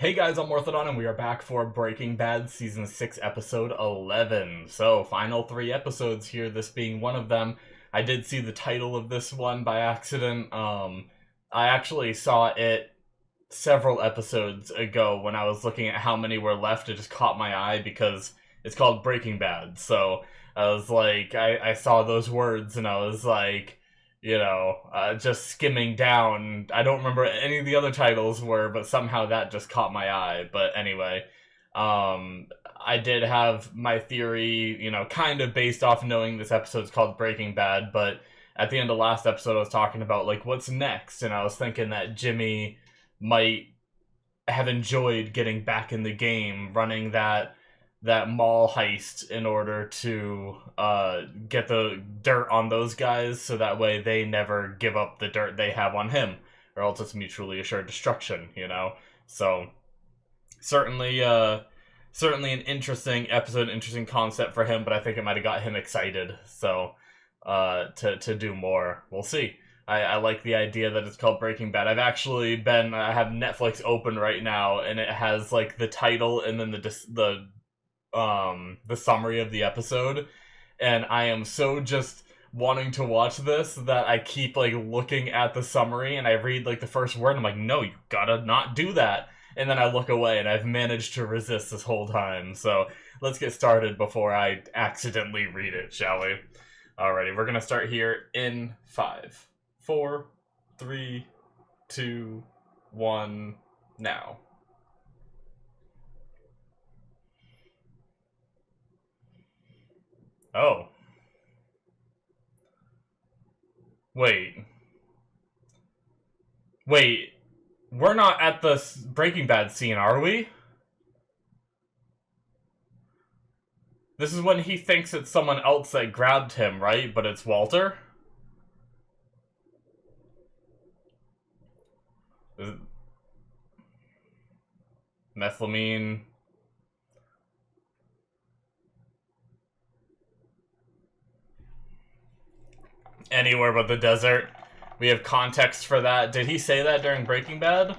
Hey guys, I'm Morthadon, and we are back for Breaking Bad Season 6, Episode 11. So, final 3 episodes here, this being one of them. I did see the title of this one by accident. I actually saw it several episodes ago when I was looking at how many were left. It just caught my eye because it's called Breaking Bad. So, I was like, I saw those words and I was like, just skimming down. I don't remember any of the other titles were, but somehow that just caught my eye. But anyway, I did have my theory, kind of based off knowing this episode's called Breaking Bad, but at the end of last episode I was talking about, like, what's next, and I was thinking that Jimmy might have enjoyed getting back in the game, running that mall heist in order to get the dirt on those guys, so that way they never give up the dirt they have on him, or else it's mutually assured destruction, So, certainly an interesting episode, interesting concept for him, but I think it might have got him excited, so to do more. We'll see. I like the idea that it's called Breaking Bad. I have Netflix open right now, and it has, like, the title and then the summary of the episode, and I am so just wanting to watch this that I keep, like, looking at the summary, and I read, like, the first word, and I'm like, no, you gotta not do that, and then I look away, and I've managed to resist this whole time. So let's get started before I accidentally read it, shall we? Alrighty, we're gonna start here in 5, 4, 3, 2, 1, now. Oh. Wait. We're not at the Breaking Bad scene, are we? This is when he thinks it's someone else that grabbed him, right? But it's Walter? Methylamine. Anywhere but the desert. We have context for that. Did he say that during Breaking Bad?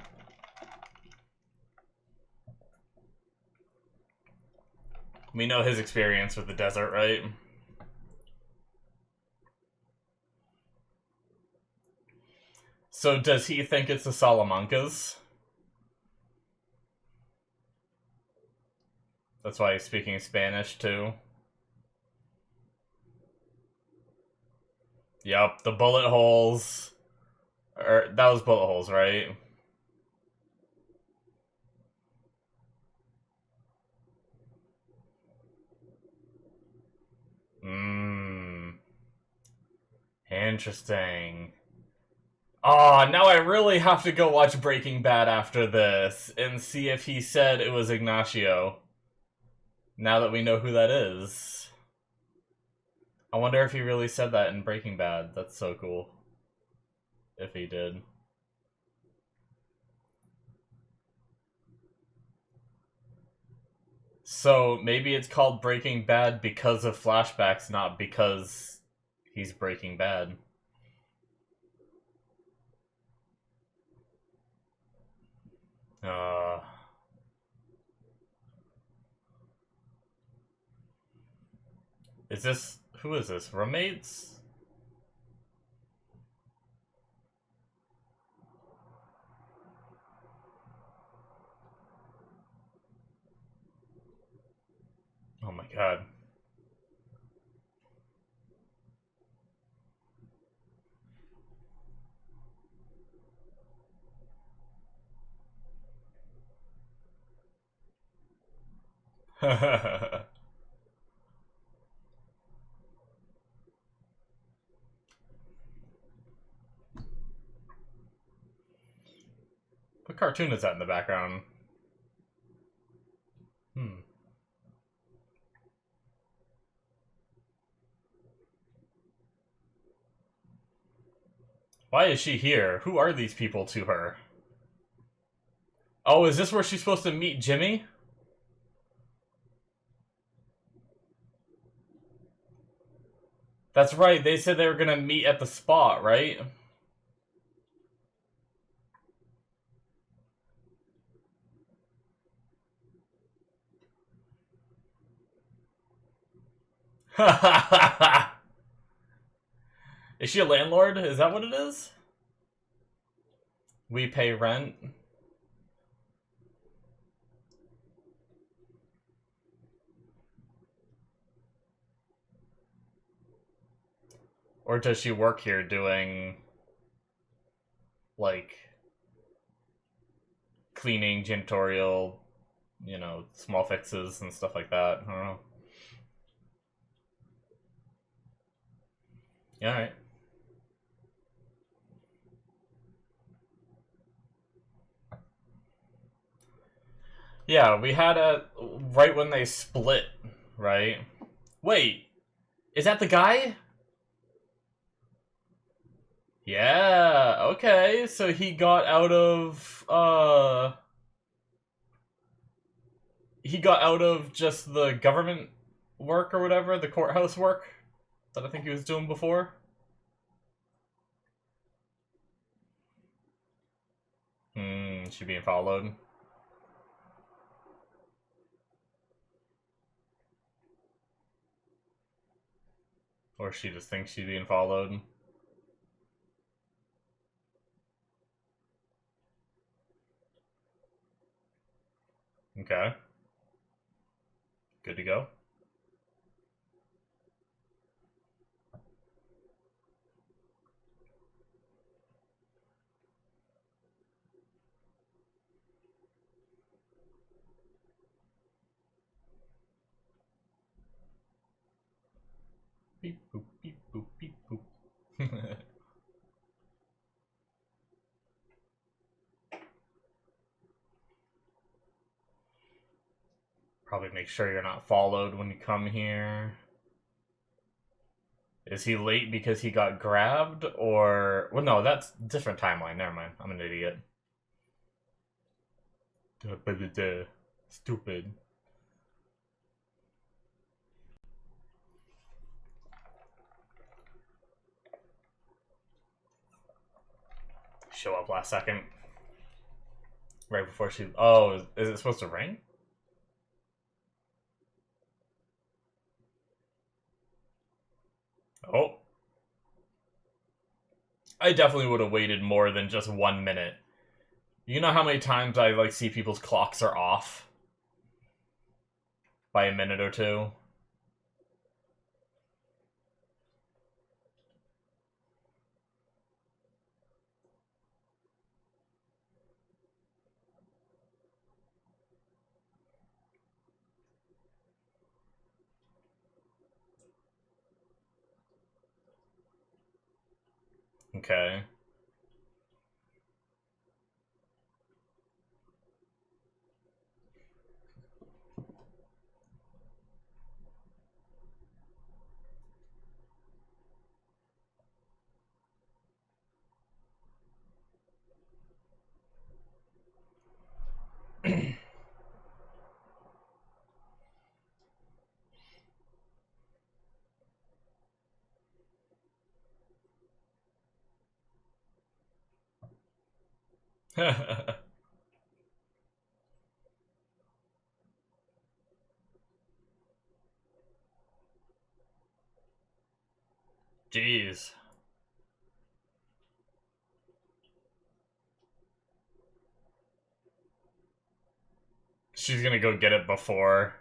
We know his experience with the desert, right? So does he think it's the Salamancas? That's why he's speaking Spanish, too. Yep, the bullet holes. That was bullet holes, right? Interesting. Oh, now I really have to go watch Breaking Bad after this and see if he said it was Ignacio. Now that we know who that is. I wonder if he really said that in Breaking Bad. That's so cool. If he did. So maybe it's called Breaking Bad because of flashbacks, not because he's Breaking Bad. Who is this? Roommates? Oh my god. What cartoon is that in the background? Why is she here? Who are these people to her? Oh, is this where she's supposed to meet Jimmy? That's right, they said they were gonna meet at the spot, right? Is she a landlord? Is that what it is? We pay rent. Or does she work here doing, like, cleaning, janitorial, you know, small fixes and stuff like that? I don't know. Yeah, alright. Yeah, we had a right when they split, right? Wait, is that the guy? Yeah, okay. So he got out of just the government work or whatever, the courthouse work that I think he was doing before. She being followed. Or she just thinks she's being followed. Okay. Good to go. Beep boop, beep boop, beep boop. Probably make sure you're not followed when you come here. Is he late because he got grabbed, or... Well, no, that's different timeline. Never mind. I'm an idiot. Stupid. Show up last second. Right before she... Oh, is it supposed to ring? Oh. I definitely would have waited more than just 1 minute. You know how many times I, like, see people's clocks are off? By a minute or two? Okay. Jeez. She's gonna go get it before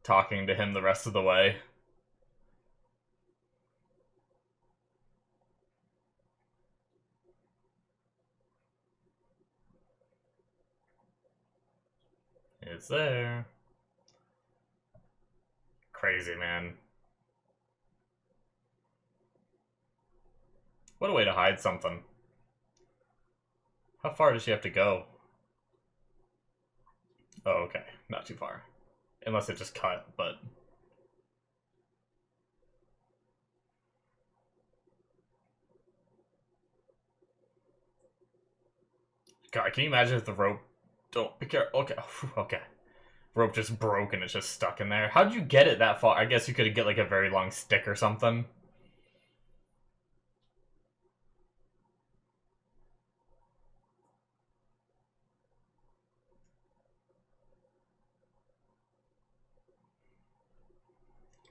talking to him the rest of the way. It's there. Crazy, man. What a way to hide something. How far does she have to go? Oh, okay. Not too far. Unless it just cut, but... God, can you imagine if the rope... Don't be careful. Okay, okay. Rope just broke and it's just stuck in there. How'd you get it that far? I guess you could get like a very long stick or something.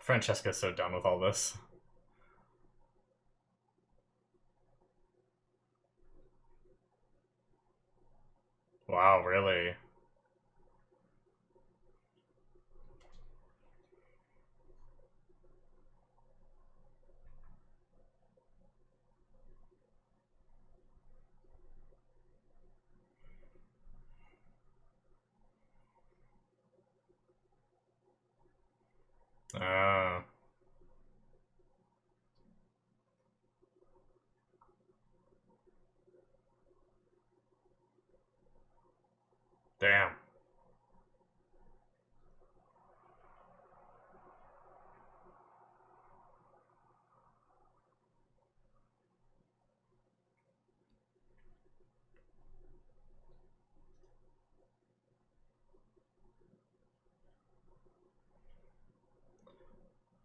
Francesca's so done with all this. Wow, really? Uh, damn.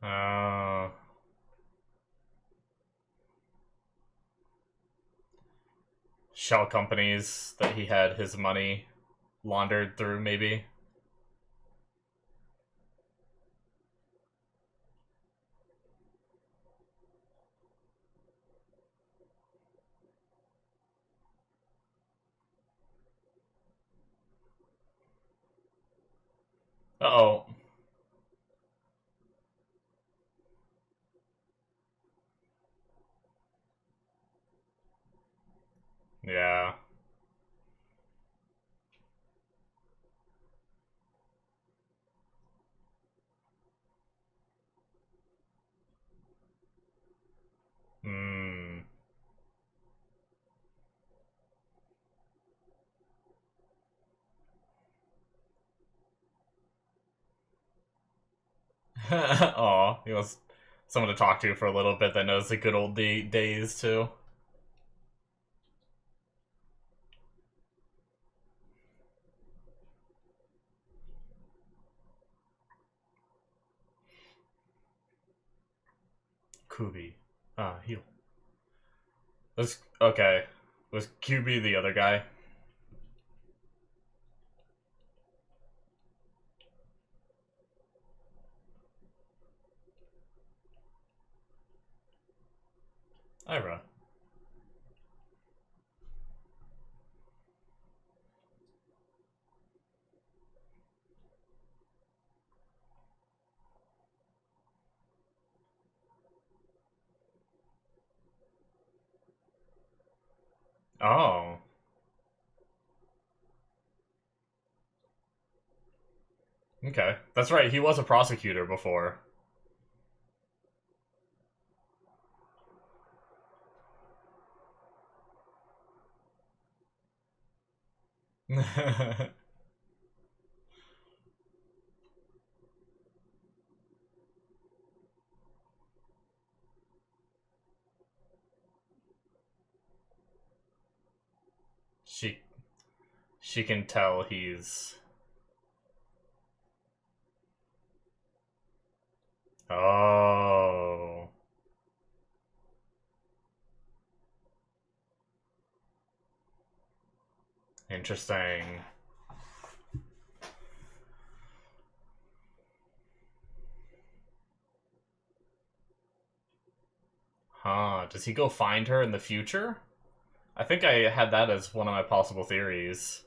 Uh, shell companies that he had his money laundered through, maybe. Uh-oh. Yeah. Hmm. Aw, he wants someone to talk to for a little bit that knows the good old days, too. Kubi. Heal. Okay. Was QB the other guy? Ira. Oh. Okay. That's right, he was a prosecutor before. she she can tell he's... Oh. Interesting. Huh. Does he go find her in the future? I think I had that as one of my possible theories.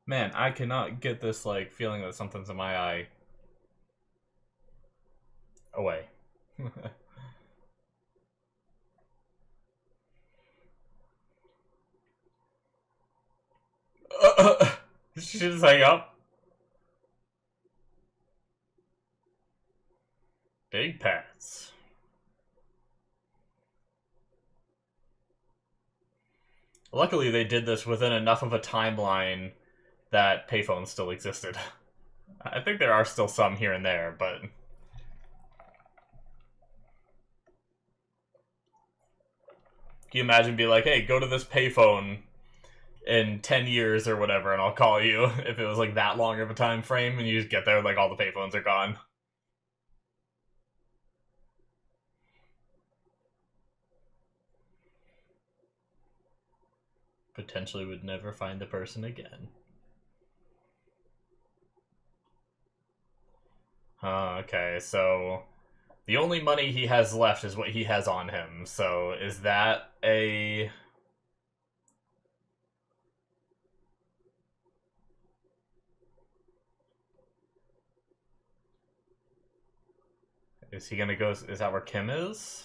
Man, I cannot get this, like, feeling that something's in my eye away. She just hang up. Big pets. Luckily, they did this within enough of a timeline that payphones still existed. I think there are still some here and there, but... Can you imagine being like, hey, go to this payphone in 10 years or whatever, and I'll call you, if it was like that long of a time frame, and you just get there, like all the payphones are gone. Potentially would never find the person again. Okay, so the only money he has left is what he has on him. So is that a... Is he gonna go... Is that where Kim is?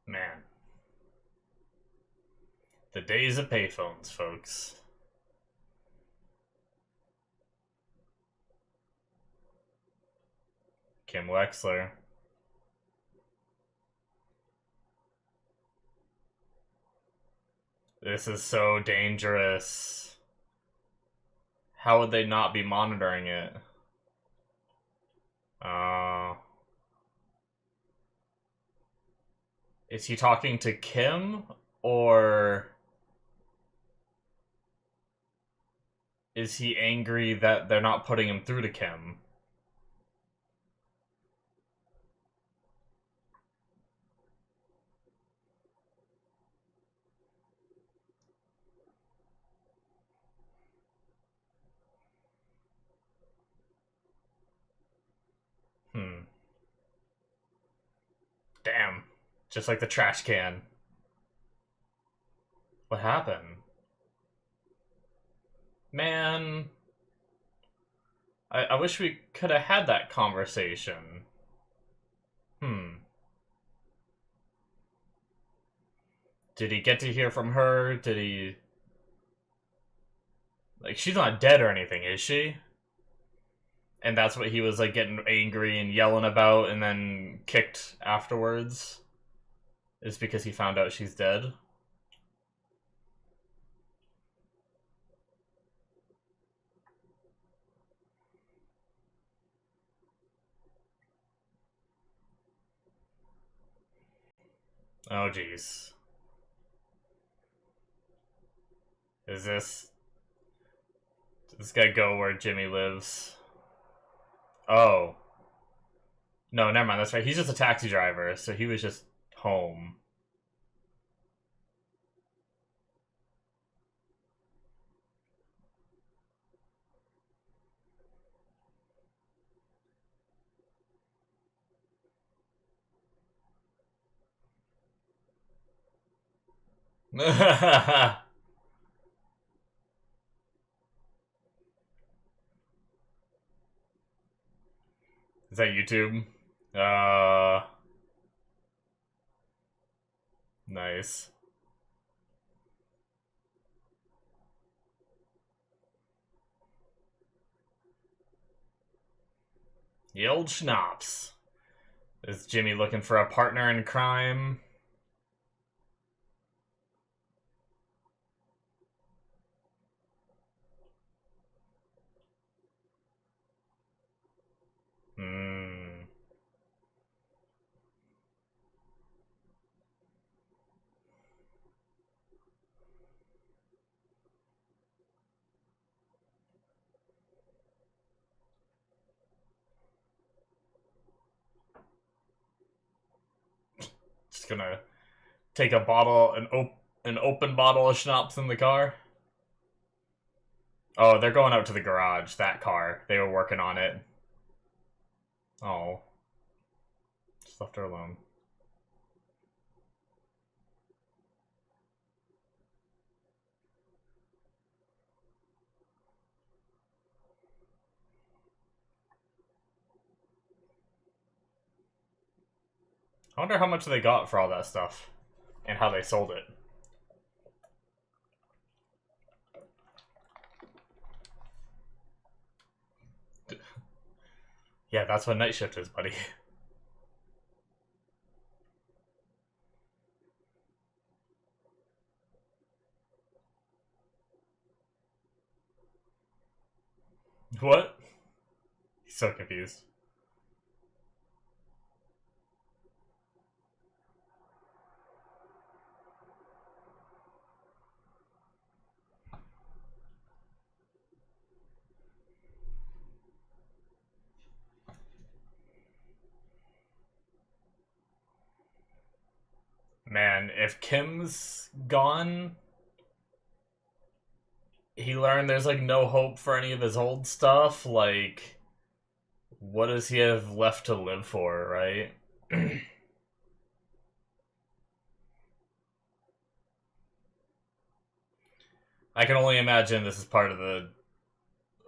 Man. The days of payphones, folks. Kim Wexler. This is so dangerous. How would they not be monitoring it? Is he talking to Kim, or is he angry that they're not putting him through to Kim? Damn. Just like the trash can. What happened? Man. I wish we could have had that conversation. Did he get to hear from her? Did he... Like, she's not dead or anything, is she? And that's what he was, like, getting angry and yelling about and then kicked afterwards? Is because he found out she's dead? Oh, jeez. Is this... Does this guy go where Jimmy lives? Oh. No, never mind, that's right. He's just a taxi driver, so he was just home. Is that YouTube? Nice. The old schnapps. Is Jimmy looking for a partner in crime? Just gonna take a bottle, an open bottle of schnapps in the car? Oh, they're going out to the garage, that car. They were working on it. Oh. Just left her alone. I wonder how much they got for all that stuff. And how they sold it. Yeah, that's what night shift is, buddy. What? He's so confused. Man, if Kim's gone, he learned there's like no hope for any of his old stuff. Like, what does he have left to live for, right? I can only imagine this is part of the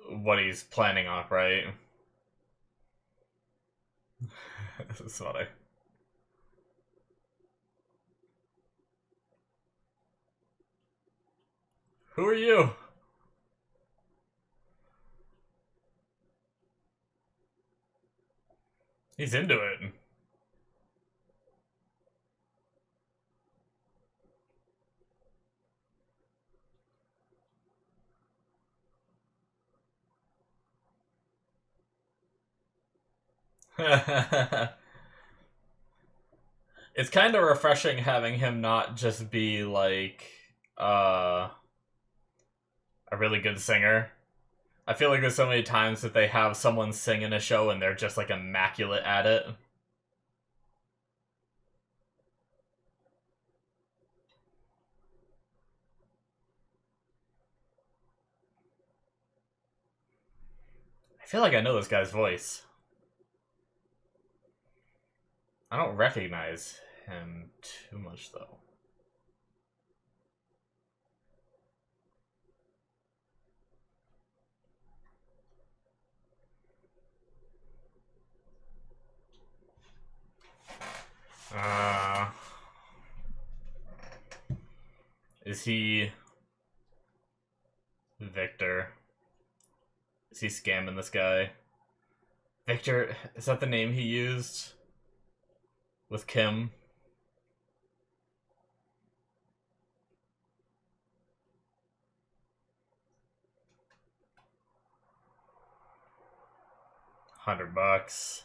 what he's planning on, right? This is funny. Who are you? He's into it. It's kind of refreshing having him not just be like uh a really good singer. I feel like there's so many times that they have someone sing in a show and they're just like immaculate at it. I feel like I know this guy's voice. I don't recognize him too much though. Uh, is he Victor? Is he scamming this guy? Victor, is that the name he used with Kim? $100.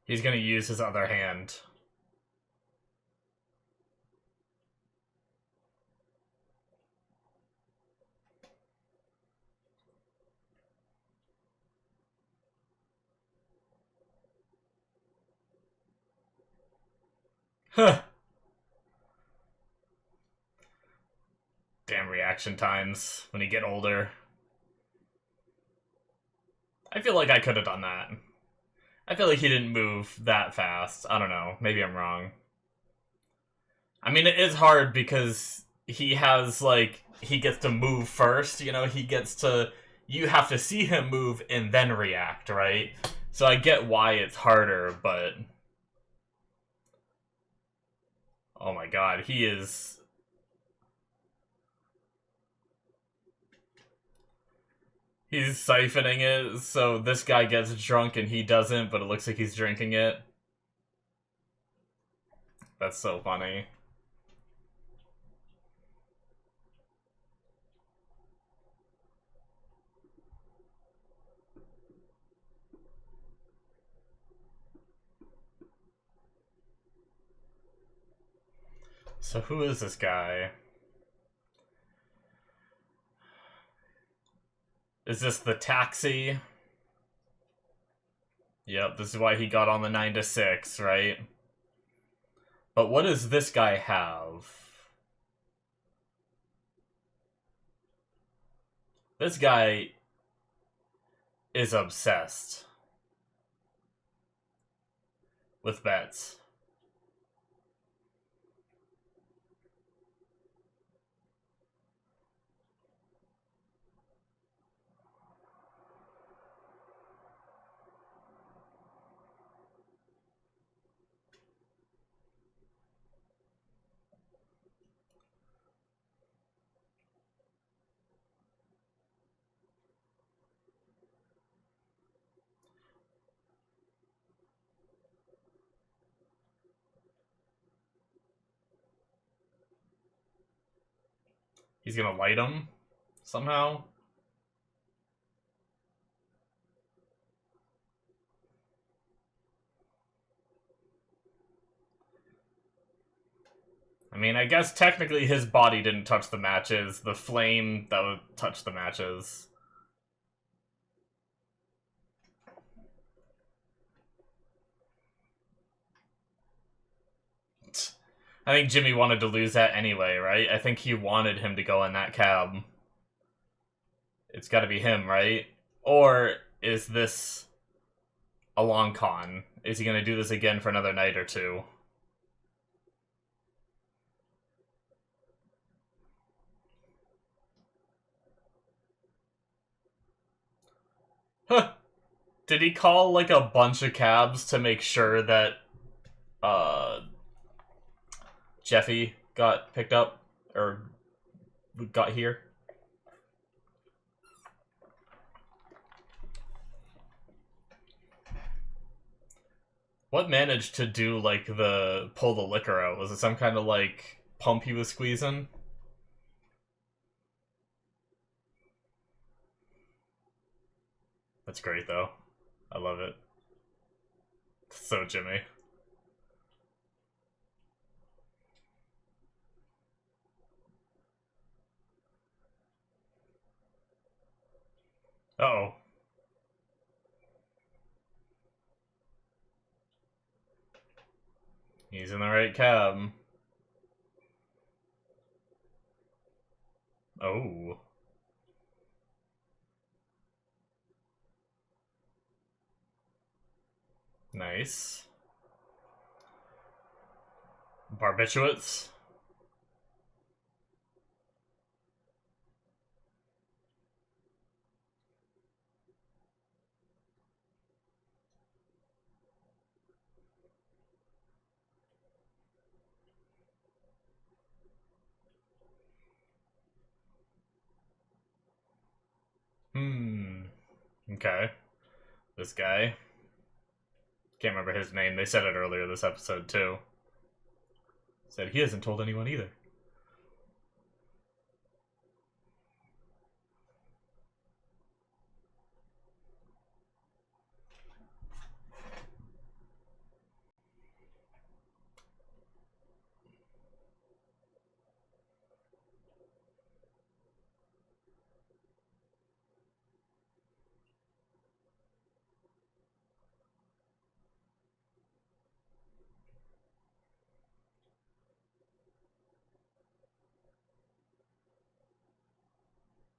He's gonna use his other hand. Huh. Damn reaction times when you get older. I feel like I could have done that. I feel like he didn't move that fast. I don't know. Maybe I'm wrong. I mean, it is hard because he has, like, he gets to move first, you know? He gets to... You have to see him move and then react, right? So I get why it's harder, but... Oh my god, he is... He's siphoning it, so this guy gets drunk and he doesn't, but it looks like he's drinking it. That's so funny. So who is this guy? Is this the taxi? Yep, this is why he got on the 9 to 6, right? But what does this guy have? This guy is obsessed with bets. He's gonna light him somehow. I mean, I guess technically his body didn't touch the matches. The flame that would touch the matches. I think Jimmy wanted to lose that anyway, right? I think he wanted him to go in that cab. It's gotta be him, right? Or is this a long con? Is he gonna do this again for another night or two? Huh. Did he call, like, a bunch of cabs to make sure that, Jeffy got picked up? Or got here? What managed to do, like, pull the liquor out? Was it some kind of, like, pump he was squeezing? That's great, though. I love it. So Jimmy. Uh-oh. He's in the right cab. Oh. Nice. Barbiturates? Okay. This guy. Can't remember his name. They said it earlier this episode, too. Said he hasn't told anyone either.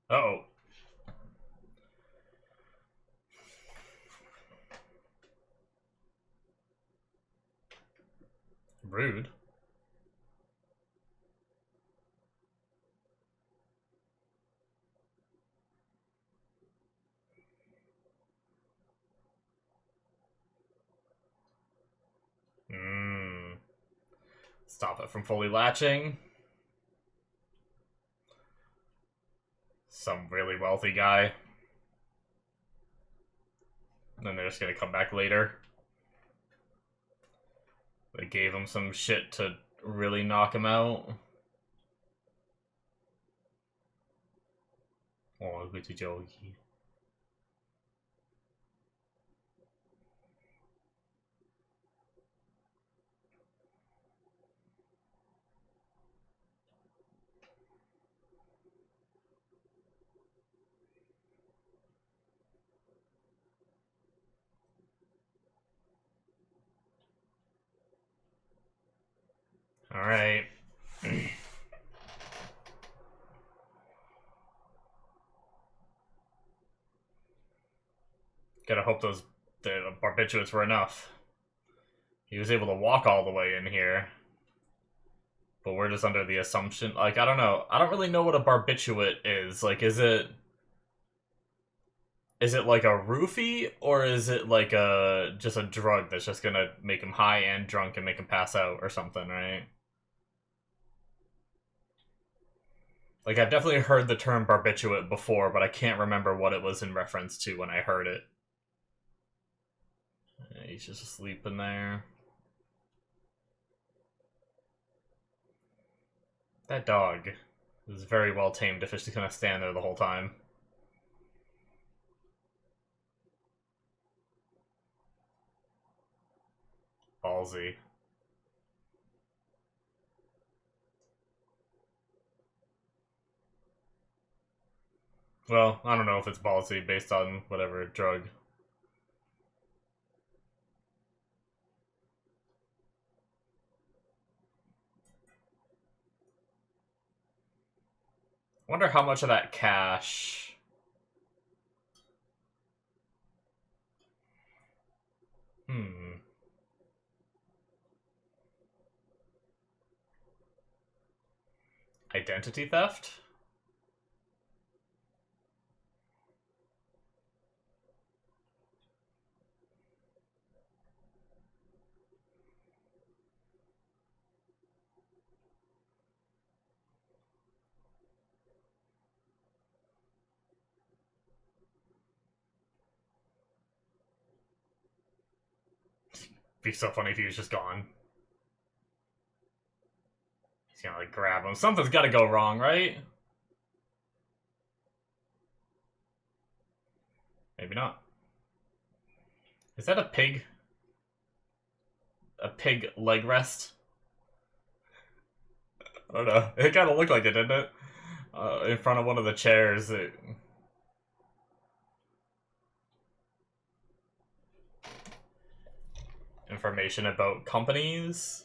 Uh-oh. Rude. Stop it from fully latching. Some really wealthy guy. And then they're just gonna come back later. They gave him some shit to really knock him out. Oh, good to Joey. Alright. Gotta hope the barbiturates were enough. He was able to walk all the way in here. But we're just under the assumption... Like, I don't know. I don't really know what a barbiturate is. Like, is it... Is it like a roofie? Or is it like just a drug that's just gonna make him high and drunk and make him pass out or something, right? Like, I've definitely heard the term barbiturate before, but I can't remember what it was in reference to when I heard it. He's just asleep in there. That dog is very well tamed if it's just gonna stand there the whole time. Ballsy. Well, I don't know if it's ballsy based on whatever drug. Wonder how much of that cash... Identity theft? Be so funny if he was just gone. He's gonna, like, grab him. Something's gotta go wrong, right? Maybe not. Is that a pig? A pig leg rest? I don't know. It kind of looked like it, didn't it? In front of one of the chairs. Information about companies.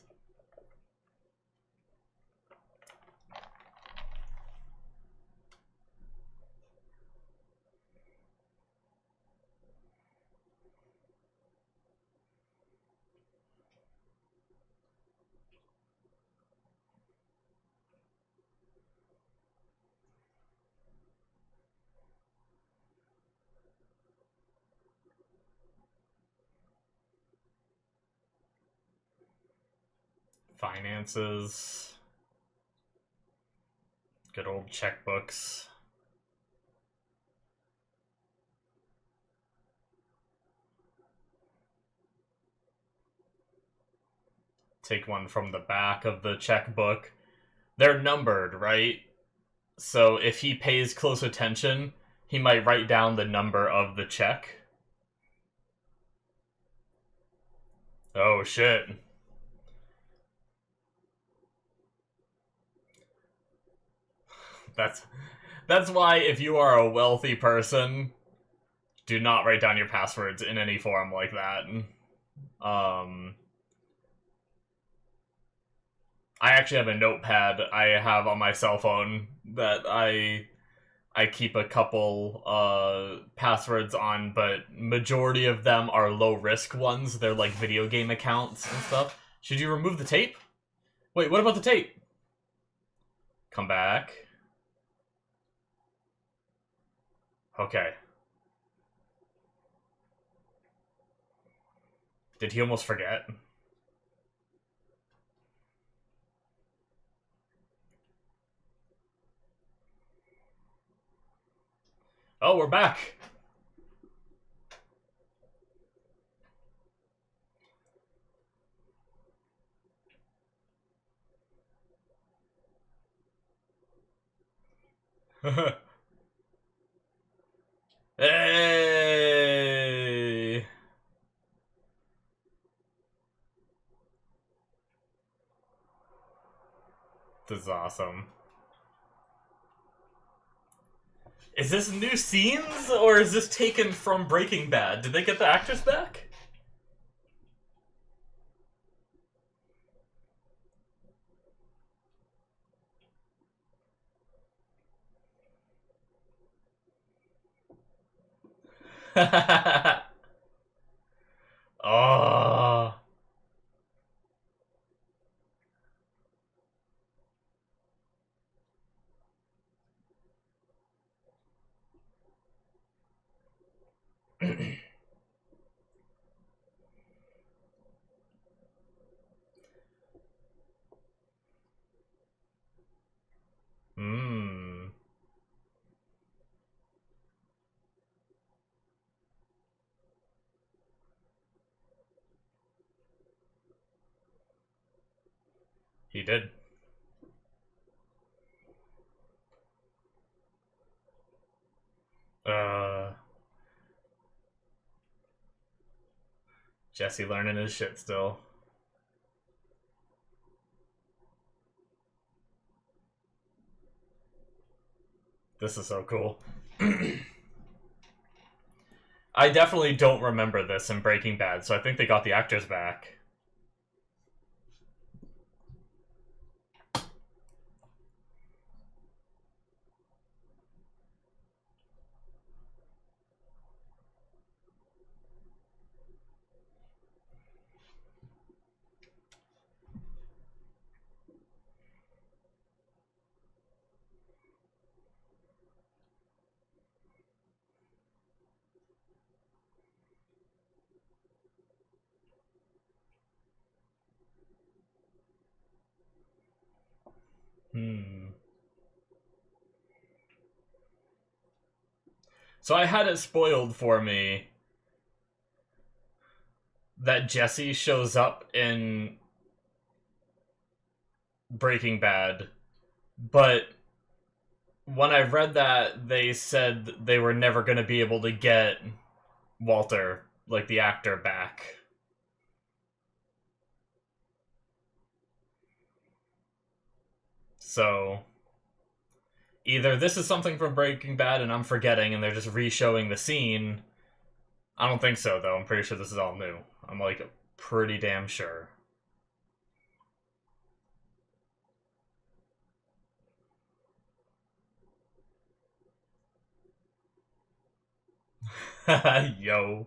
Finances. Good old checkbooks. Take one from the back of the checkbook. They're numbered, right? So if he pays close attention, he might write down the number of the check. Oh, shit. That's why if you are a wealthy person, do not write down your passwords in any form like that. I actually have a notepad I have on my cell phone that I keep a couple passwords on, but majority of them are low risk ones. They're like video game accounts and stuff. Should you remove the tape? Wait, what about the tape? Come back. Okay. Did he almost forget? Oh, we're back. Hey! This is awesome. Is this new scenes, or is this taken from Breaking Bad? Did they get the actors back? Oh. He did. Jesse learning his shit still. This is so cool. I definitely don't remember this in Breaking Bad, so I think they got the actors back. So I had it spoiled for me that Jesse shows up in Breaking Bad, but when I read that, they said they were never going to be able to get Walter, like the actor, back. So either this is something from Breaking Bad and I'm forgetting and they're just re-showing the scene. I don't think so, though. I'm pretty sure this is all new. I'm, like, pretty damn sure. Yo.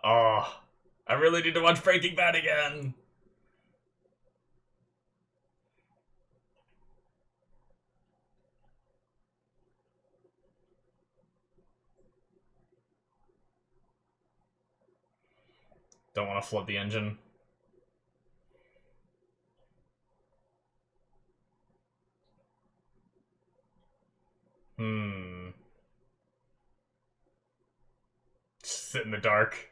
Oh, I really need to watch Breaking Bad again. Don't want to flood the engine. Just sit in the dark.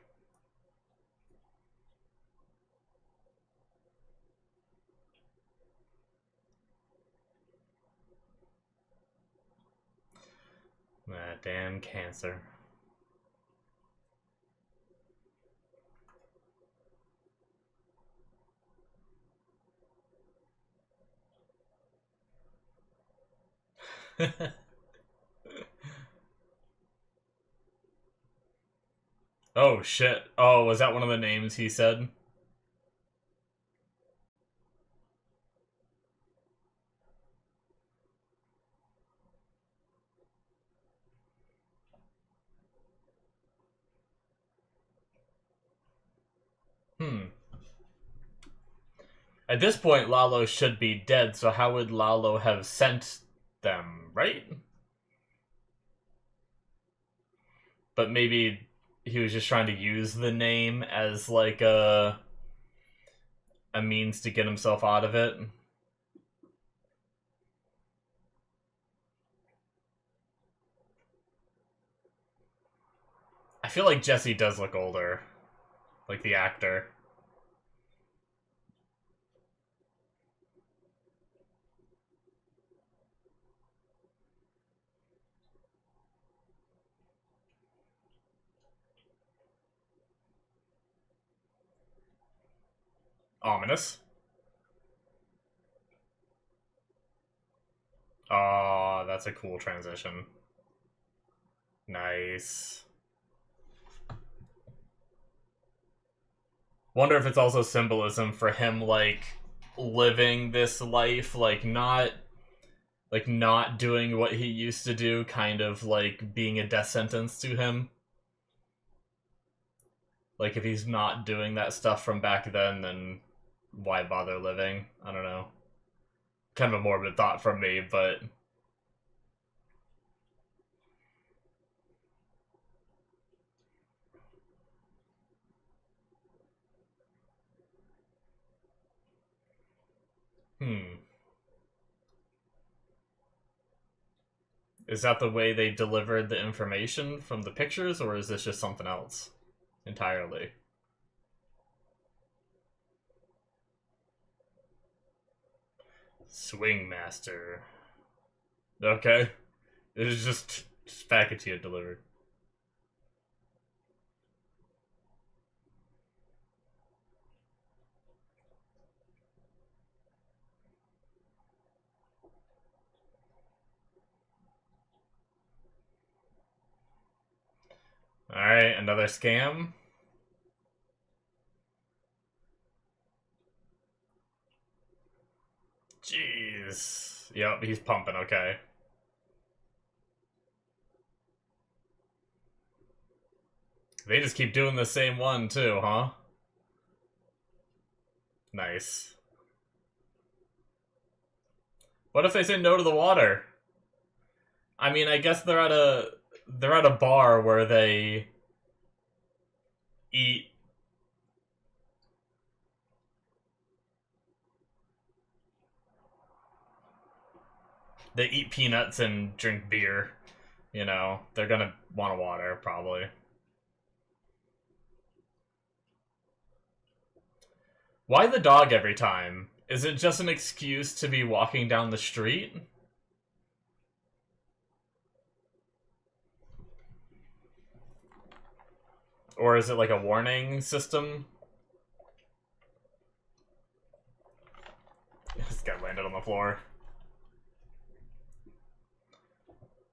Ah, damn cancer. Oh, shit. Oh, was that one of the names he said? At this point, Lalo should be dead, so how would Lalo have sent them, right? But maybe he was just trying to use the name as, like, a means to get himself out of it. I feel like Jesse does look older. Like the actor. Ominous. Oh, that's a cool transition. Nice. Wonder if it's also symbolism for him, like, living this life, like, not doing what he used to do, kind of, like, being a death sentence to him. Like, if he's not doing that stuff from back then why bother living? I don't know. Kind of a morbid thought from me, but... Is that the way they delivered the information from the pictures, or is this just something else entirely? Swing Master. Okay. It is just package he had delivered. Alright, another scam. Jeez. Yep, he's pumping, okay. They just keep doing the same one, too, huh? Nice. What if they say no to the water? I mean, I guess they're at a bar where they eat peanuts and drink beer. You know, they're gonna want water, probably. Why the dog every time? Is it just an excuse to be walking down the street? Or is it like a warning system? This guy landed on the floor.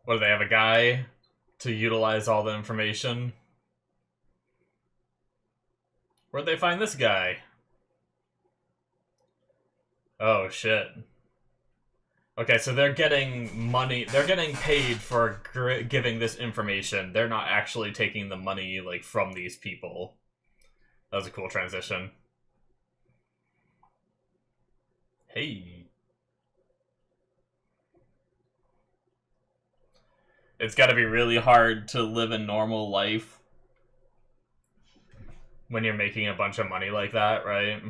What, do they have a guy to utilize all the information? Where'd they find this guy? Oh, shit. Okay, so they're getting money. They're getting paid for giving this information. They're not actually taking the money, like, from these people. That was a cool transition. Hey. It's gotta be really hard to live a normal life when you're making a bunch of money like that, right?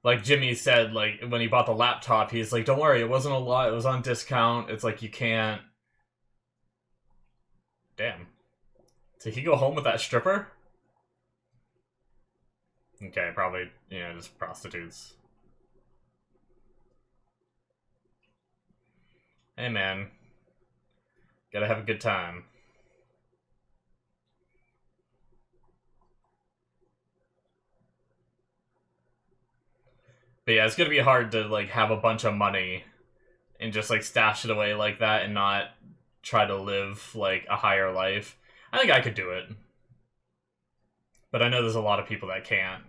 Like Jimmy said, like, when he bought the laptop, he's like, don't worry, it wasn't a lot, it was on discount. It's like, you can't... Damn. Did he go home with that stripper? Okay, probably, you know, just prostitutes. Hey, man. Gotta have a good time. But yeah, it's gonna be hard to, like, have a bunch of money and just, like, stash it away like that and not try to live, like, a higher life. I think I could do it. But I know there's a lot of people that can't.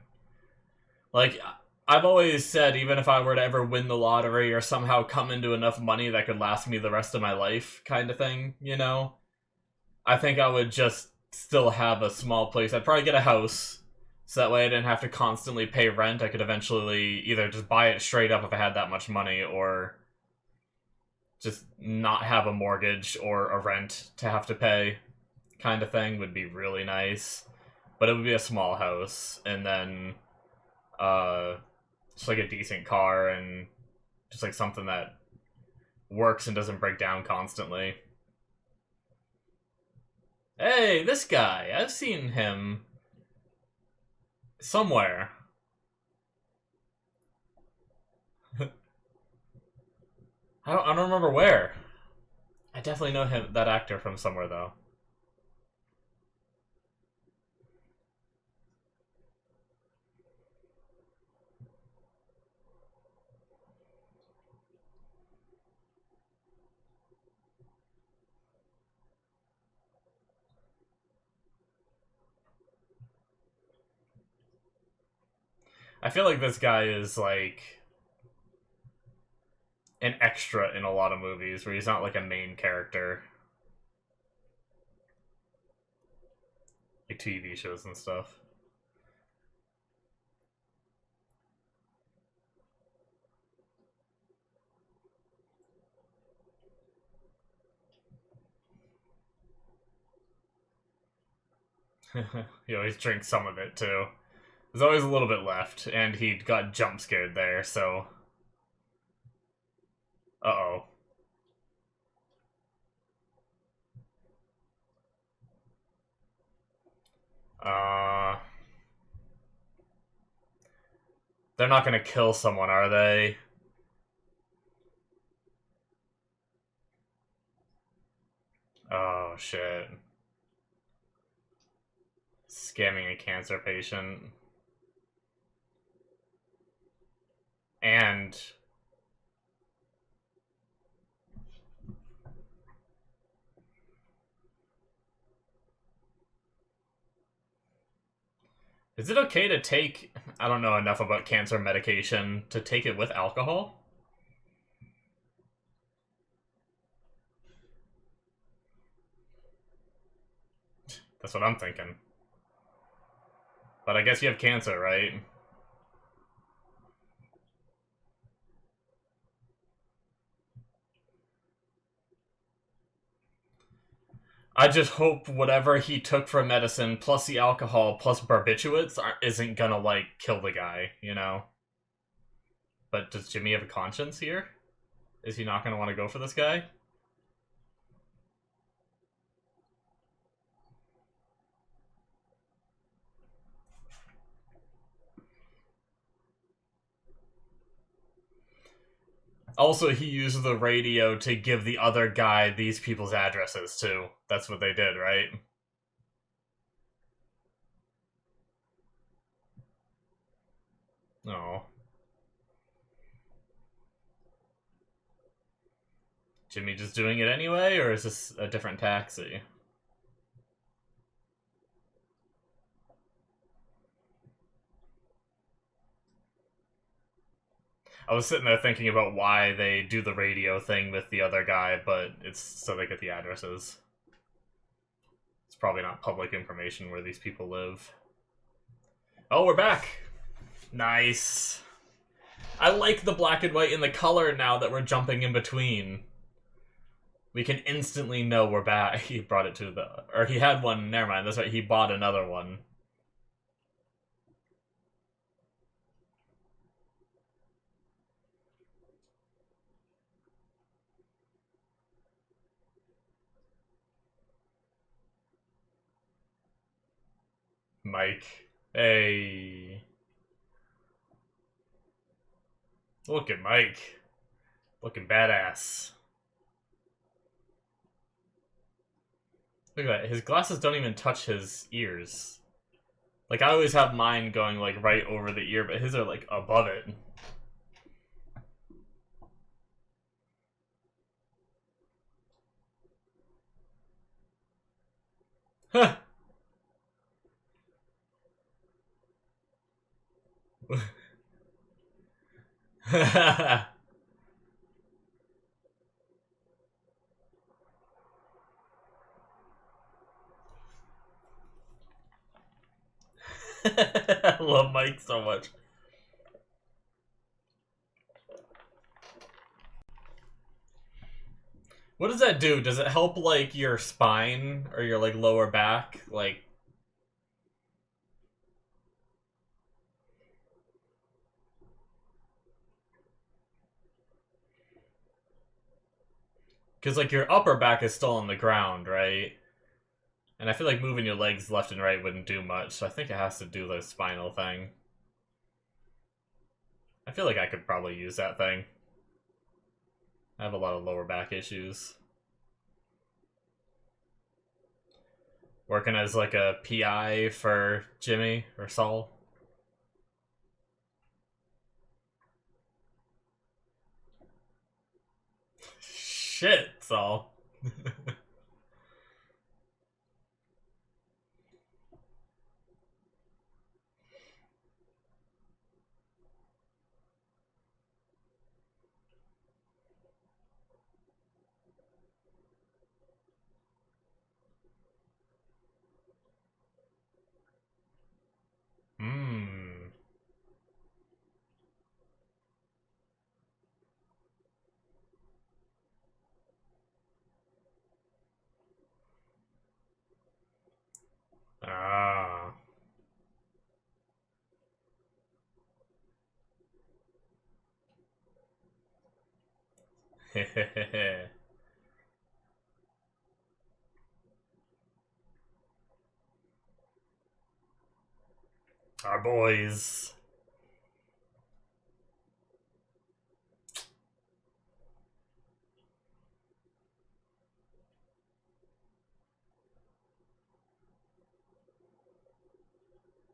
Like, I've always said, even if I were to ever win the lottery or somehow come into enough money that could last me the rest of my life, kind of thing, you know? I think I would just still have a small place. I'd probably get a house, so that way I didn't have to constantly pay rent. I could eventually either just buy it straight up if I had that much money, or just not have a mortgage or a rent to have to pay, kind of thing would be really nice. But it would be a small house, and then just like a decent car, and just like something that works and doesn't break down constantly. Hey, this guy! I've seen him somewhere. I don't remember where. I definitely know him, that actor, from somewhere though. I feel like this guy is like an extra in a lot of movies where he's not like a main character. Like TV shows and stuff. He always drinks some of it too. There's always a little bit left, and he got jump scared there, so... Uh-oh. They're not gonna kill someone, are they? Oh, shit. Scamming a cancer patient. And... Is it okay to take... I don't know enough about cancer medication to take it with alcohol? That's what I'm thinking. But I guess you have cancer, right? I just hope whatever he took for medicine, plus the alcohol, plus barbiturates, isn't gonna, like, kill the guy, you know? But does Jimmy have a conscience here? Is he not gonna want to go for this guy? Also, he used the radio to give the other guy these people's addresses, too. That's what they did, right? Oh. Jimmy just doing it anyway, or is this a different taxi? I was sitting there thinking about why they do the radio thing with the other guy, but it's so they get the addresses. It's probably not public information where these people live. Oh, we're back! Nice. I like the black and white and the color now that we're jumping in between. We can instantly know we're back. He brought it to the... Or he had one, never mind, that's right, he bought another one. Mike. Hey. Look at Mike. Looking badass. Look at that. His glasses don't even touch his ears. Like, I always have mine going, like, right over the ear, but his are, like, above it. Huh. I love Mike so much. What does that do? Does it help, like, your spine or your, like, lower back? Like... Because, like, your upper back is still on the ground, right? And I feel like moving your legs left and right wouldn't do much, so I think it has to do the spinal thing. I feel like I could probably use that thing. I have a lot of lower back issues. Working as, like, a PI for Jimmy or Saul. Shit, Saul. Hmm. Ah. Hehehe. Our boys.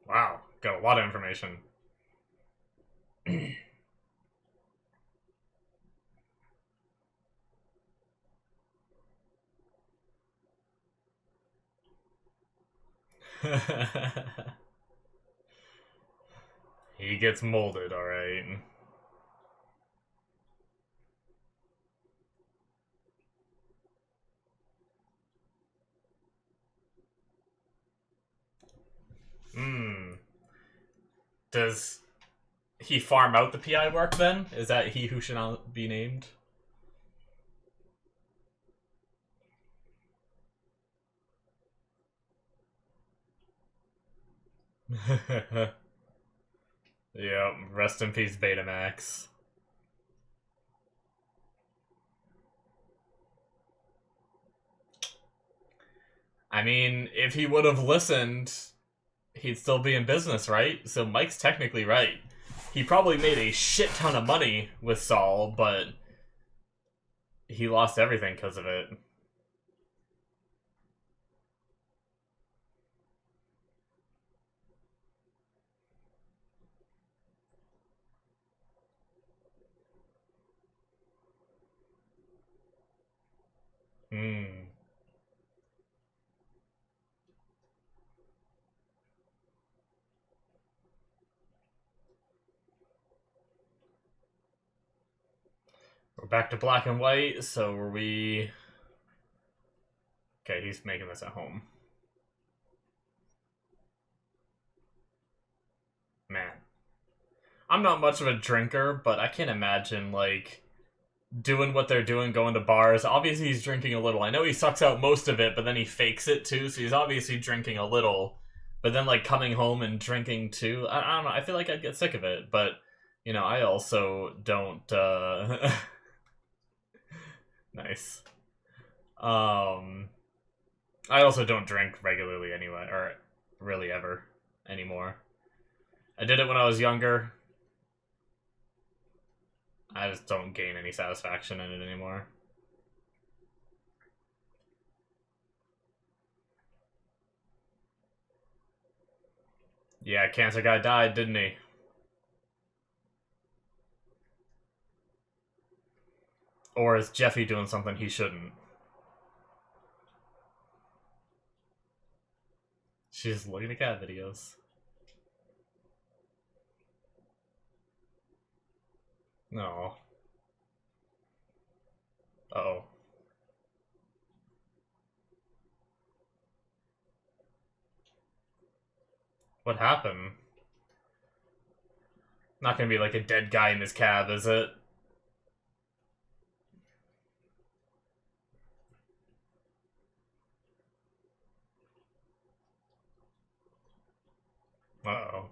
Wow, got a lot of information. He gets molded, alright. Does he farm out the PI work then? Is that he who should not be named? Yep, rest in peace, Betamax. I mean, if he would have listened, he'd still be in business, right? So Mike's technically right. He probably made a shit ton of money with Saul, but he lost everything because of it. Hmm. We're back to black and white, so are we... Okay, he's making this at home. Man. I'm not much of a drinker, but I can't imagine, like, doing what they're doing, going to bars. Obviously, he's drinking a little. I know he sucks out most of it, but then he fakes it, too, so he's obviously drinking a little. But then, like, coming home and drinking, too, I don't know. I feel like I'd get sick of it, but, you know, I also don't, Nice. I also don't drink regularly anyway, or really ever anymore. I did it when I was younger. I just don't gain any satisfaction in it anymore. Yeah, cancer guy died, didn't he? Or is Jeffy doing something he shouldn't? She's looking at cat videos. No. Uh-oh. What happened? Not gonna be like a dead guy in his cab, is it? Uh-oh.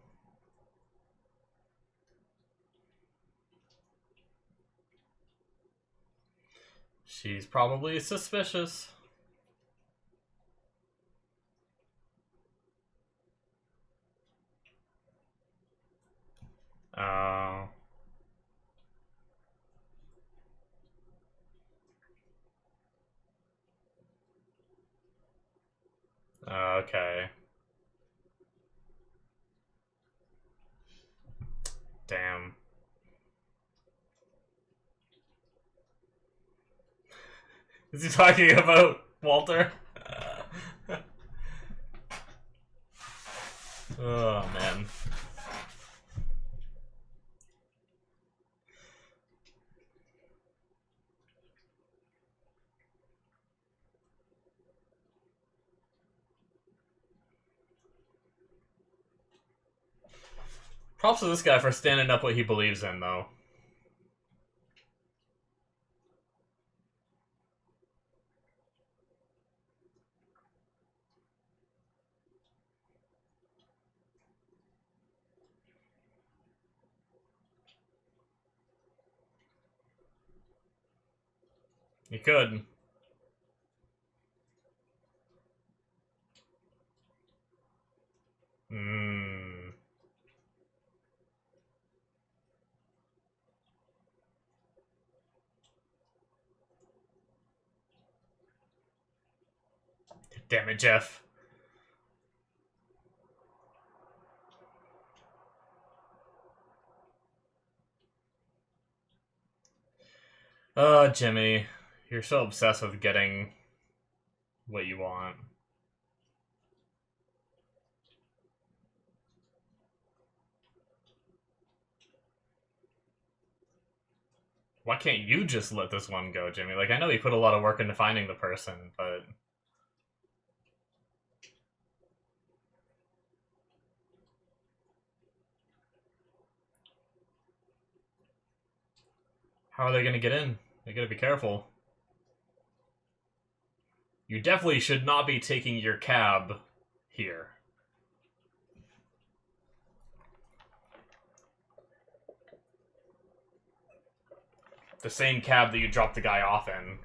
She's probably suspicious. Oh. Okay. Damn. Is he talking about Walter? Oh, man. Props to this guy for standing up what he believes in, though. He could. Hmm. Damn it, Jeff. Oh, Jimmy. You're so obsessed with getting what you want. Why can't you just let this one go, Jimmy? Like, I know he put a lot of work into finding the person, but... How are they gonna get in? They gotta be careful. You definitely should not be taking your cab here. The same cab that you dropped the guy off in.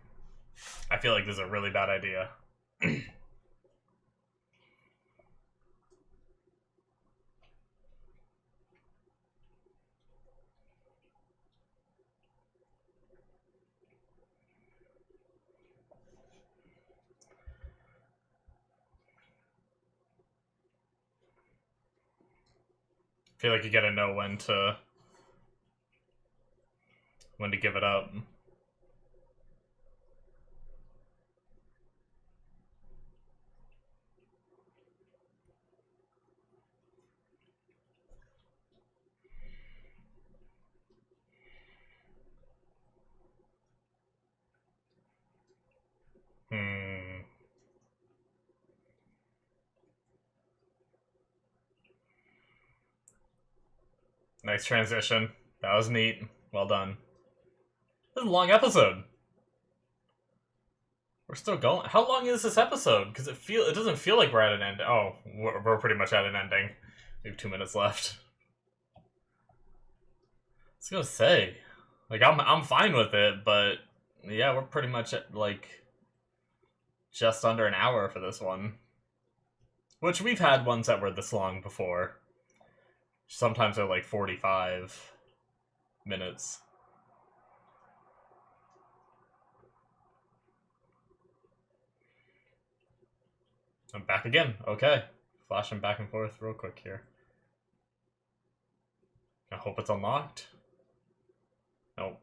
I feel like this is a really bad idea. I feel like you gotta know when to give it up. Nice transition. That was neat. Well done. This is a long episode. We're still going. How long is this episode? Because it doesn't feel like we're at an end. Oh, we're pretty much at an ending. We have 2 minutes left. I was gonna say, like, I'm fine with it, but yeah, we're pretty much at, like, just under an hour for this one. Which we've had ones that were this long before. Sometimes they're like 45 minutes. I'm back again. Okay. Flashing back and forth real quick here. I hope it's unlocked. Nope.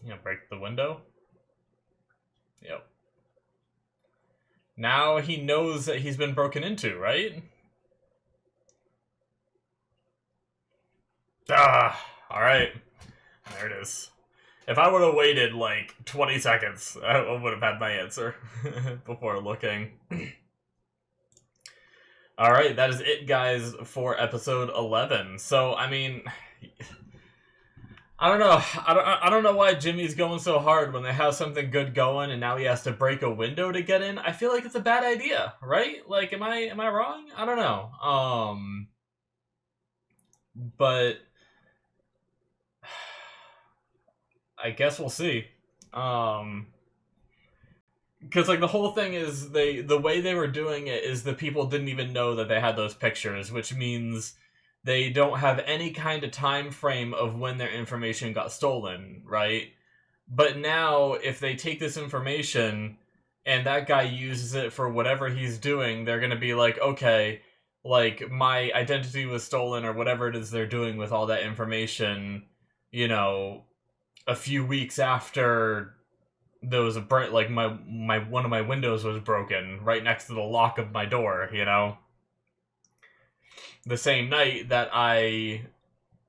You gonna break the window? Yep. Now he knows that he's been broken into, right? Ah, alright. There it is. If I would have waited like 20 seconds, I would have had my answer before looking. Alright, that is it, guys, for episode 11. So, I mean, I don't know. I don't know why Jimmy's going so hard when they have something good going and now he has to break a window to get in. I feel like it's a bad idea, right? Like, am I wrong? I don't know. But I guess we'll see. Because, like, the whole thing is the way they were doing it is the people didn't even know that they had those pictures, which means they don't have any kind of time frame of when their information got stolen, right? But now, if they take this information and that guy uses it for whatever he's doing, they're going to be like, okay, like, my identity was stolen or whatever it is they're doing with all that information, you know, a few weeks after there was a break, like my one of my windows was broken right next to the lock of my door, you know? The same night that I,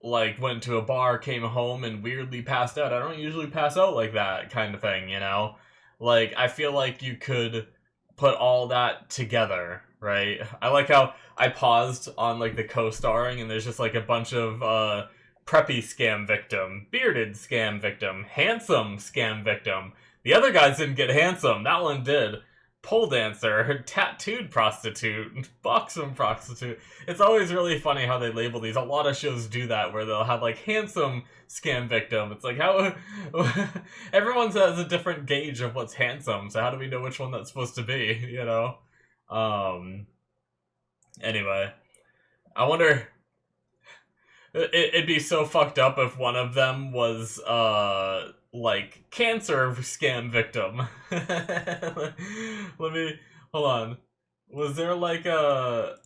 like, went to a bar, came home, and weirdly passed out. I don't usually pass out like that kind of thing, you know? Like, I feel like you could put all that together, right? I like how I paused on, like, the co-starring, and there's just, like, a bunch of, preppy scam victim, bearded scam victim, handsome scam victim. The other guys didn't get handsome. That one did. Pole dancer, tattooed prostitute, buxom prostitute. It's always really funny how they label these. A lot of shows do that, where they'll have, like, handsome scam victim. It's like, how... everyone has a different gauge of what's handsome, so how do we know which one that's supposed to be, you know? Anyway. I wonder... It'd be so fucked up if one of them was, like, cancer scam victim. Let me, hold on. Was there, like, let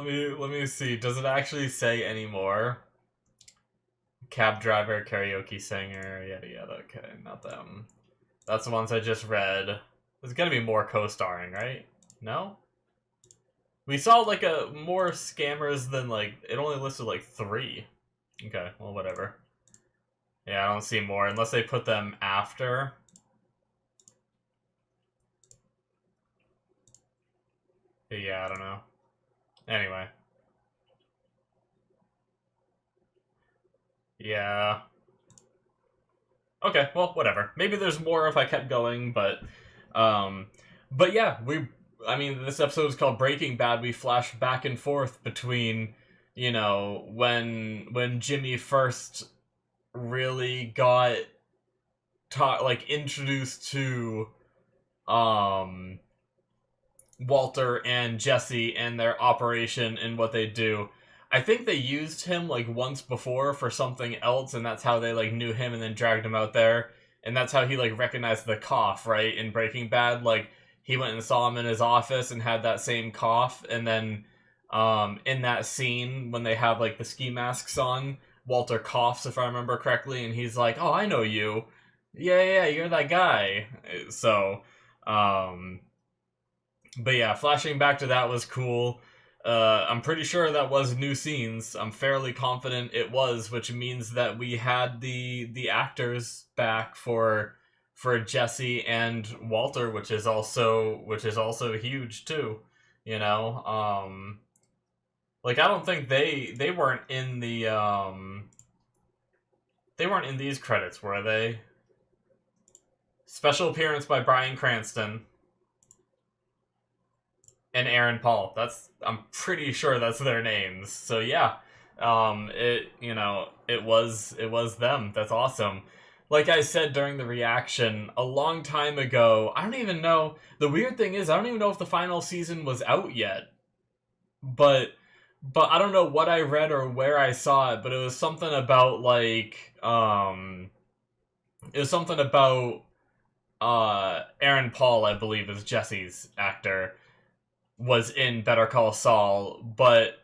me see. Does it actually say anymore? Cab driver, karaoke singer, yada yada. Okay, not them. That's the ones I just read. There's gotta be more co-starring, right? No? We saw, like, more scammers than, like, it only listed, like, 3. Okay, well, whatever. Yeah, I don't see more, unless they put them after. But yeah, I don't know. Anyway. Yeah. Okay, well, whatever. Maybe there's more if I kept going, um, but yeah, I mean, this episode is called Breaking Bad. We flash back and forth between, you know, when Jimmy first really got introduced to, um, Walter and Jesse and their operation and what they do. I think they used him like once before for something else, and that's how they like knew him and then dragged him out there. And that's how he like recognized the cough, right? In Breaking Bad, like he went and saw him in his office and had that same cough, and then in that scene when they have like the ski masks on, Walter coughs if I remember correctly, and he's like, "Oh, I know you. Yeah, you're that guy." So, but yeah, flashing back to that was cool. I'm pretty sure that was new scenes. I'm fairly confident it was, which means that we had the actors back for Jesse and Walter, which is also huge too. You know, like I don't think they weren't in the they weren't in these credits, were they? Special appearance by Bryan Cranston and Aaron Paul. I'm pretty sure that's their names. So yeah, it was them. That's awesome. Like I said during the reaction a long time ago, I don't even know. The weird thing is, I don't even know if the final season was out yet. But I don't know what I read or where I saw it. But it was something about it was something about Aaron Paul, I believe, is Jesse's actor, was in Better Call Saul, but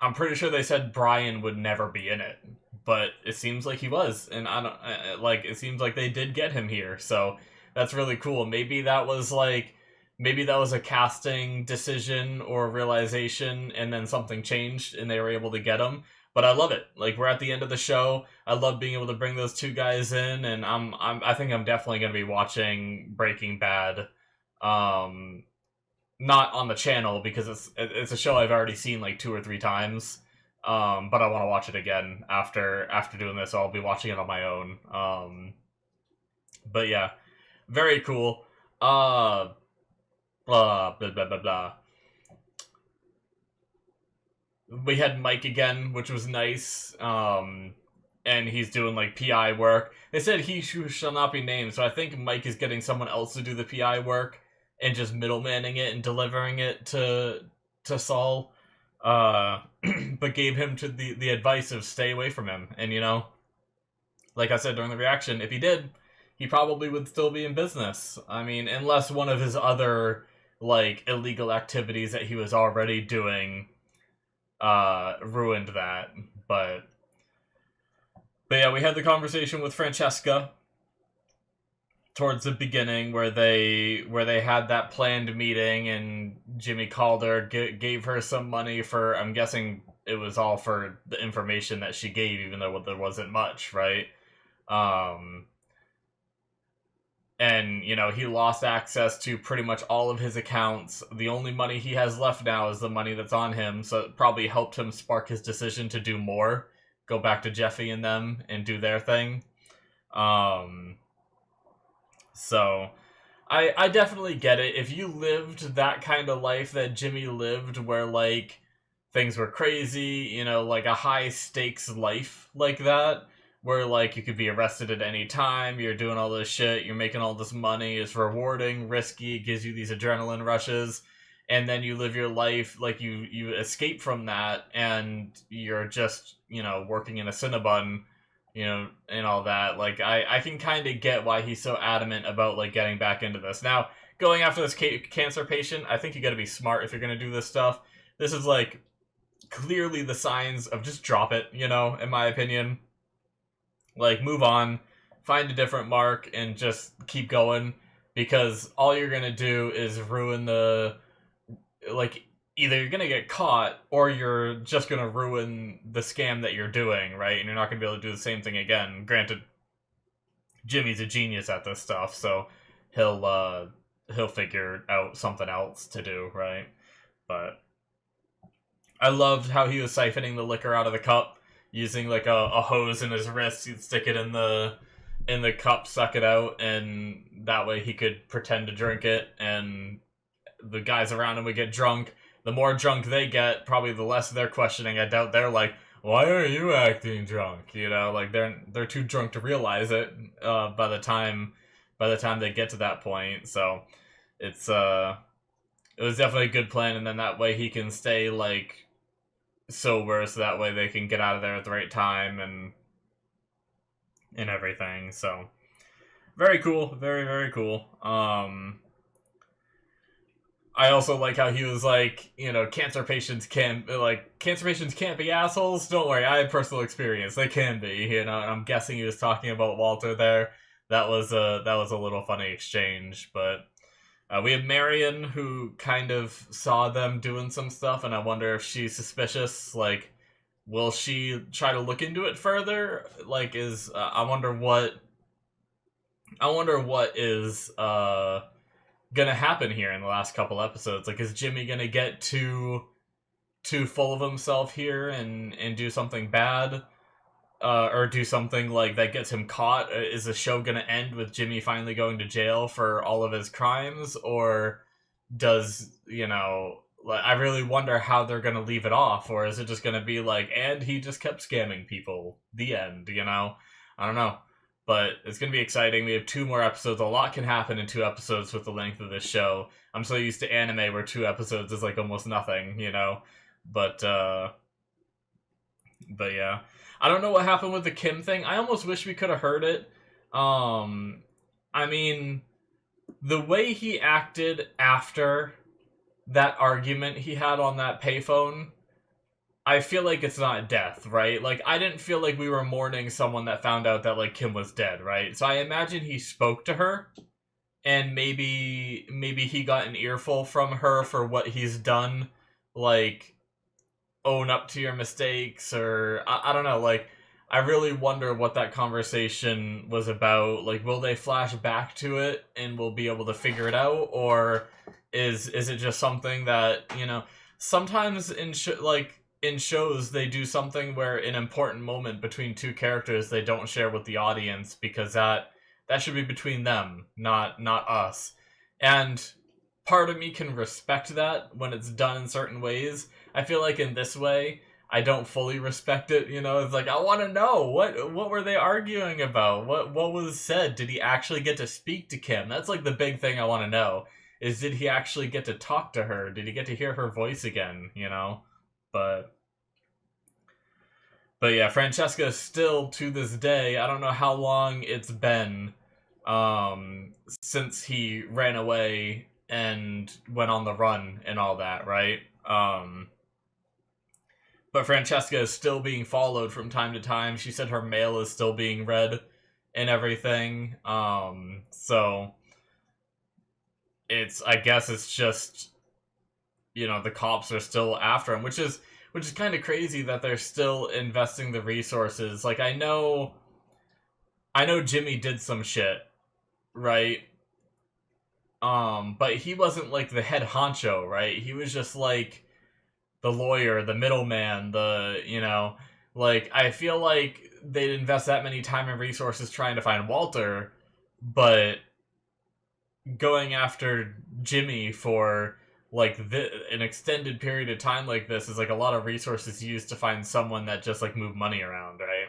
I'm pretty sure they said Brian would never be in it. But it seems like he was, and I don't like. It seems like they did get him here, so that's really cool. Maybe that was a casting decision or realization, and then something changed, and they were able to get him. But I love it. Like we're at the end of the show. I love being able to bring those two guys in, and I think I'm definitely going to be watching Breaking Bad. Not on the channel because it's a show I've already seen like 2 or 3 times. But I want to watch it again after doing this. So I'll be watching it on my own. But yeah, very cool. Blah blah blah blah blah. We had Mike again, which was nice. And he's doing like PI work. They said he shall not be named, so I think Mike is getting someone else to do the PI work and just middlemaning it and delivering it to Saul. But gave him to the advice of stay away from him. And you know, like I said during the reaction, if he did, he probably would still be in business. I mean, unless one of his other like illegal activities that he was already doing ruined that. But yeah, we had the conversation with Francesca towards the beginning where they had that planned meeting, and Jimmy called her, gave her some money for, I'm guessing it was all for the information that she gave, even though there wasn't much, right? And you know, he lost access to pretty much all of his accounts. The only money he has left now is the money that's on him, so it probably helped him spark his decision to do more, go back to Jeffy and them and do their thing. So I definitely get it. If you lived that kind of life that Jimmy lived, where like things were crazy, you know, like a high stakes life like that, where like you could be arrested at any time, you're doing all this shit, you're making all this money, it's rewarding, risky, it gives you these adrenaline rushes, and then you live your life like you escape from that and you're just, you know, working in a Cinnabon, you know, and all that. Like I can kind of get why he's so adamant about like getting back into this. Now, going after this cancer patient, I think you got to be smart if you're going to do this stuff. This is like clearly the signs of just drop it, you know, in my opinion. Like move on, find a different mark and just keep going, because all you're going to do is ruin the, like, either you're gonna get caught or you're just gonna ruin the scam that you're doing, right? And you're not gonna be able to do the same thing again. Granted, Jimmy's a genius at this stuff, so he'll figure out something else to do, right? But I loved how he was siphoning the liquor out of the cup using like a hose in his wrist. He'd stick it in the cup, suck it out, and that way he could pretend to drink it, and the guys around him would get drunk. The more drunk they get, probably the less they're questioning. I doubt they're like, "Why are you acting drunk?" You know, like they're too drunk to realize it by the time they get to that point. So it's it was definitely a good plan, and then that way he can stay like sober, so that way they can get out of there at the right time and everything. So very cool, very very cool. I also like how he was like, you know, cancer patients can't be assholes. Don't worry, I had personal experience. They can be, you know. And I'm guessing he was talking about Walter there. That was a little funny exchange. But we have Marion, who kind of saw them doing some stuff, and I wonder if she's suspicious. Like, will she try to look into it further? Like, I wonder what is gonna happen here in the last couple episodes. Like, is Jimmy gonna get too full of himself here and do something bad, or do something like that gets him caught? Is the show gonna end with Jimmy finally going to jail for all of his crimes, or does, you know, I really wonder how they're gonna leave it off, or is it just gonna be like, and he just kept scamming people, the end, you know? I don't know. But it's going to be exciting. We have 2 more episodes. A lot can happen in 2 episodes with the length of this show. I'm so used to anime where 2 episodes is like almost nothing, you know? But yeah. I don't know what happened with the Kim thing. I almost wish we could have heard it. I mean, the way he acted after that argument he had on that payphone, I feel like it's not death, right? Like, I didn't feel like we were mourning someone that found out that, like, Kim was dead, right? So I imagine he spoke to her, and maybe he got an earful from her for what he's done, like, own up to your mistakes, or, I don't know, like, I really wonder what that conversation was about. Like, will they flash back to it, and we'll be able to figure it out, or is it just something that, you know, sometimes in shows they do something where an important moment between 2 characters they don't share with the audience, because that should be between them, not us. And part of me can respect that when it's done in certain ways. I feel like in this way I don't fully respect it, you know. It's like, I want to know what were they arguing about? What was said? Did he actually get to speak to Kim? That's like the big thing I want to know. Is, did he actually get to talk to her? Did he get to hear her voice again, you know? But yeah, Francesca still, to this day, I don't know how long it's been since he ran away and went on the run and all that, right? But Francesca is still being followed from time to time. She said her mail is still being read and everything. So I guess it's just, you know, the cops are still after him, which is kind of crazy that they're still investing the resources. Like, I know Jimmy did some shit, right? But he wasn't like the head honcho, right? He was just like the lawyer, the middleman, you know, like, I feel like they'd invest that many time and resources trying to find Walter, but going after Jimmy for like an extended period of time like this is like a lot of resources used to find someone that just like move money around, right?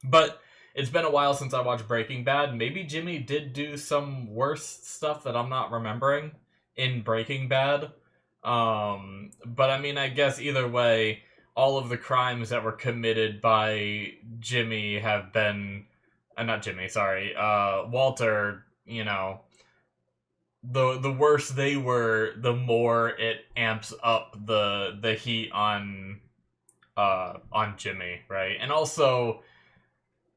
But it's been a while since I watched Breaking Bad. Maybe Jimmy did do some worse stuff that I'm not remembering in Breaking Bad. But I mean, I guess either way, all of the crimes that were committed by Jimmy have been, not Jimmy, sorry, Walter, you know, the worse they were, the more it amps up the heat on Jimmy, right? And also,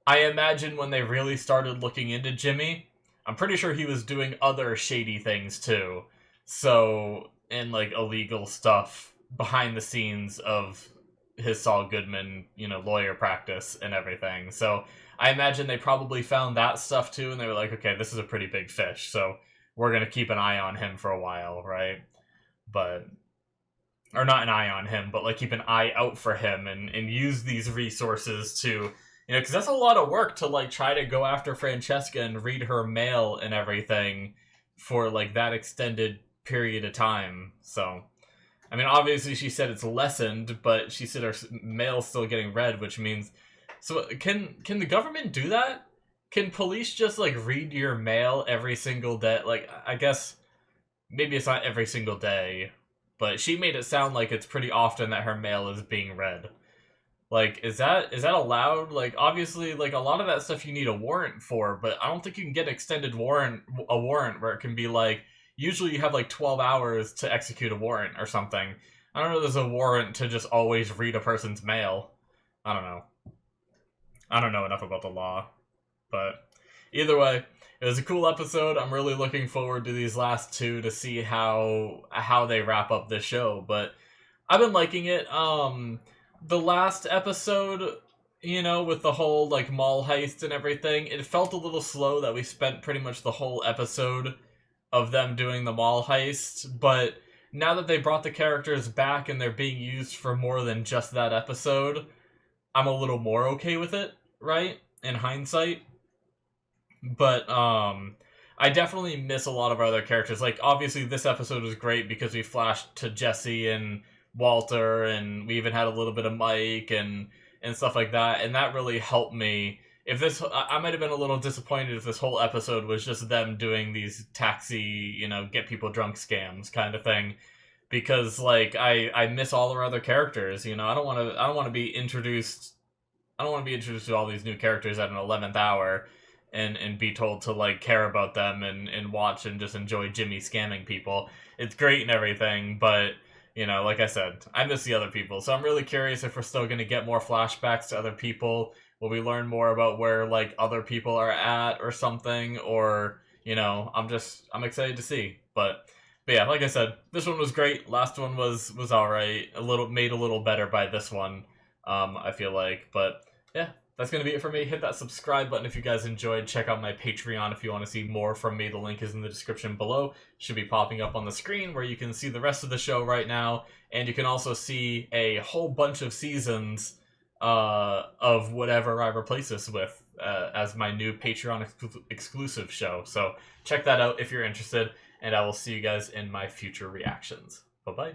I imagine when they really started looking into Jimmy, I'm pretty sure he was doing other shady things too. So and like illegal stuff behind the scenes of his Saul Goodman, lawyer practice and everything. So I imagine they probably found that stuff too, and they were like, okay, this is a pretty big fish, so we're gonna keep an eye on him for a while, right? But or not an eye on him, but like keep an eye out for him and use these resources to, because that's a lot of work to like try to go after Francesca and read her mail and everything for like that extended period of time. So, I mean, obviously she said it's lessened, but she said her mail's still getting read, which means, so can the government do that? Can police just like read your mail every single day? Like, I guess maybe it's not every single day, but she made it sound like it's pretty often that her mail is being read. Like, is that allowed? Like, obviously, like a lot of that stuff you need a warrant for, but I don't think you can get a warrant where it can be like, usually you have like 12 hours to execute a warrant or something. I don't know if there's a warrant to just always read a person's mail. I don't know. I don't know enough about the law. But either way, it was a cool episode. I'm really looking forward to these last two to see how they wrap up this show. But I've been liking it. The last episode, with the whole like mall heist and everything, it felt a little slow that we spent pretty much the whole episode of them doing the mall heist. But now that they brought the characters back and they're being used for more than just that episode, I'm a little more okay with it, right? In hindsight. But I definitely miss a lot of our other characters. Like, obviously this episode was great because we flashed to Jesse and Walter, and we even had a little bit of Mike and stuff like that, and that really helped me. I might have been a little disappointed if this whole episode was just them doing these taxi, get people drunk scams kind of thing, because like I miss all our other characters. I don't want to be introduced. I don't want to be introduced to all these new characters at an 11th hour and be told to like care about them and watch and just enjoy Jimmy scamming people. It's great and everything, but like I said, I miss the other people. So I'm really curious if we're still going to get more flashbacks to other people. Will we learn more about where like other people are at or something? Or, I'm excited to see. But yeah, like I said, this one was great. Last one was all right. Made a little better by this one. I feel like, but yeah, that's going to be it for me. Hit that subscribe button if you guys enjoyed. Check out my Patreon if you want to see more from me. The link is in the description below. Should be popping up on the screen where you can see the rest of the show right now. And you can also see a whole bunch of seasons of whatever I replace this with as my new Patreon exclusive show. So check that out if you're interested. And I will see you guys in my future reactions. Bye-bye.